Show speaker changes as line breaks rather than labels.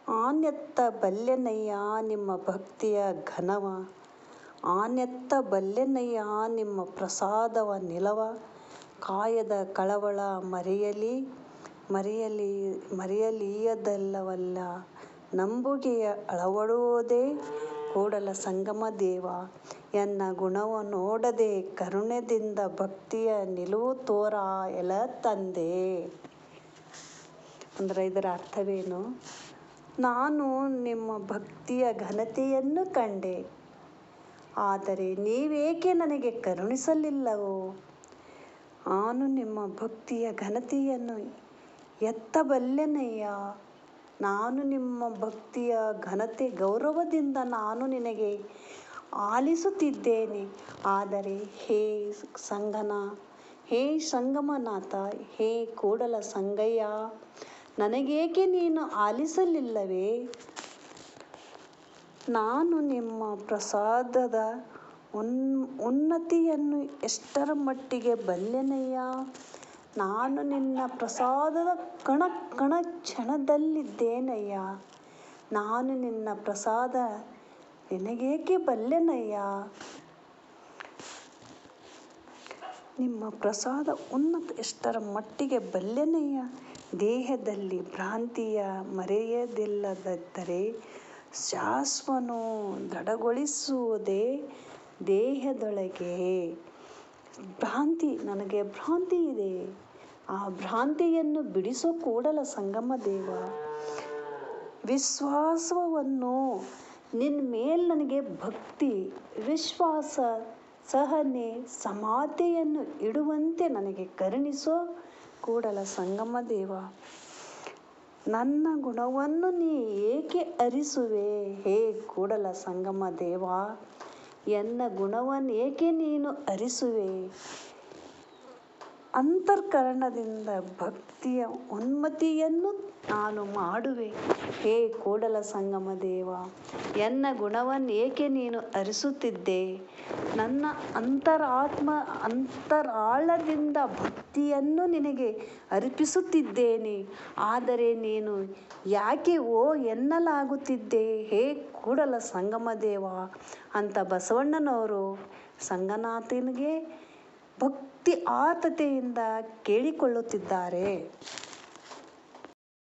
ಆನೆತ್ತ ಬಲ್ಲೆನಯ್ಯ ನಿಮ್ಮ ಭಕ್ತಿಯ ಘನವ, ಆನೆತ್ತ ಬಲ್ಲೆನಯ್ಯ ನಿಮ್ಮ ಪ್ರಸಾದವ ನಿಲವ. ಕಾಯದ ಕಳವಳ ಮರೆಯಲೀಯದಲ್ಲವಲ್ಲ, ನಂಬುಗೆಯ ಅಳವಡುವುದೇ ಕೂಡಲ ಸಂಗಮ ದೇವ. ಎನ್ನ ಗುಣವ ನೋಡದೆ ಕರುಣೆದಿಂದ ಭಕ್ತಿಯ ನಿಲುವು ತೋರ ಎಲ ತಂದೆ. ಅಂದರೆ ಇದರ ಅರ್ಥವೇನು? ನಾನು ನಿಮ್ಮ ಭಕ್ತಿಯ ಘನತೆಯನ್ನು ಕಂಡೆ, ಆದರೆ ನೀವೇಕೆ ನನಗೆ ಕರುಣಿಸಲಿಲ್ಲವೋ? ನಾನು ನಿಮ್ಮ ಭಕ್ತಿಯ ಘನತೆಯನ್ನು ಎತ್ತಬಲ್ಲೆನಯ್ಯ. ನಾನು ನಿಮ್ಮ ಭಕ್ತಿಯ ಘನತೆ ಗೌರವದಿಂದ ನಾನು ನಿನಗೆ ಆಲಿಸುತ್ತಿದ್ದೇನೆ. ಆದರೆ ಹೇ ಸಂಗಮನಾಥ, ಹೇ ಕೂಡಲ ಸಂಗಯ್ಯ, ನನಗೇಕೆ ನೀನು ಆಲಿಸಲಿಲ್ಲವೇ? ನಾನು ನಿಮ್ಮ ಪ್ರಸಾದದ ಉನ್ನತಿಯನ್ನು ಎಷ್ಟರ ಮಟ್ಟಿಗೆ ಬಲ್ಲೆನಯ್ಯ. ನಾನು ನಿನ್ನ ಪ್ರಸಾದದ ಕಣ ಕಣ ಕ್ಷಣದಲ್ಲಿದ್ದೇನಯ್ಯ. ನಾನು ನಿನ್ನ ಪ್ರಸಾದ ನಿನಗೇಕೆ ಬಲ್ಲೆನಯ್ಯ. ನಿಮ್ಮ ಪ್ರಸಾದ ಉನ್ನತ ಎಷ್ಟರ ಮಟ್ಟಿಗೆ ಬಲ್ಲೆನಯ್ಯ. ದೇಹದಲ್ಲಿ ಭ್ರಾಂತಿಯ ಮರೆಯದಿಲ್ಲದಿದ್ದರೆ ಶ್ವಾಸವನ್ನು ದೃಢಗೊಳಿಸುವುದೇ ದೇಹದೊಳಗೆ. ನನಗೆ ಭ್ರಾಂತಿ ಇದೆ. ಆ ಭ್ರಾಂತಿಯನ್ನು ಬಿಡಿಸೋ ಕೂಡಲ ಸಂಗಮ ದೇವ. ವಿಶ್ವಾಸವನ್ನು ನಿನ್ನ ಮೇಲೆ ನನಗೆ ಭಕ್ತಿ, ವಿಶ್ವಾಸ, ಸಹನೆ, ಸಮತೆಯನ್ನು ಇಡುವಂತೆ ನನಗೆ ಕರುಣಿಸೋ ಕೂಡಲ ಸಂಗಮ ದೇವ. ನನ್ನ ಗುಣವನ್ನು ನೀ ಏಕೆ ಅರಿಸುವೆ ಹೇ ಕೂಡಲ ಸಂಗಮ ದೇವ. ಎನ್ನ ಗುಣವನ್ನೇಕೆ ನೀನು ಅರಿಸುವೆ? ಅಂತಃಕರಣದಿಂದ ಭಕ್ತಿಯ ಉನ್ನತಿಯನ್ನು ನಾನು ಮಾಡುವೆ ಹೇ ಕೂಡಲ ಸಂಗಮ ದೇವ. ಎನ್ನ ಗುಣವನ್ನೇಕೆ ನೀನು ಅರಿಸುತ್ತಿದ್ದೆ? ನನ್ನ ಅಂತರಾಳದಿಂದ ಭಕ್ತಿಯನ್ನು ನಿನಗೆ ಅರ್ಪಿಸುತ್ತಿದ್ದೇನೆ. ಆದರೆ ನೀನು ಯಾಕೆ ಓ ಎನ್ನಲಾಗುತ್ತಿದ್ದೆ ಹೇ ಕೂಡಲ ಸಂಗಮ ದೇವ ಅಂತ ಬಸವಣ್ಣನವರು ಸಂಗನಾಥನಿಗೆ ಭಕ್ತಿ ಆತತೆಯಿಂದ ಕೇಳಿಕೊಳ್ಳುತ್ತಿದ್ದಾರೆ.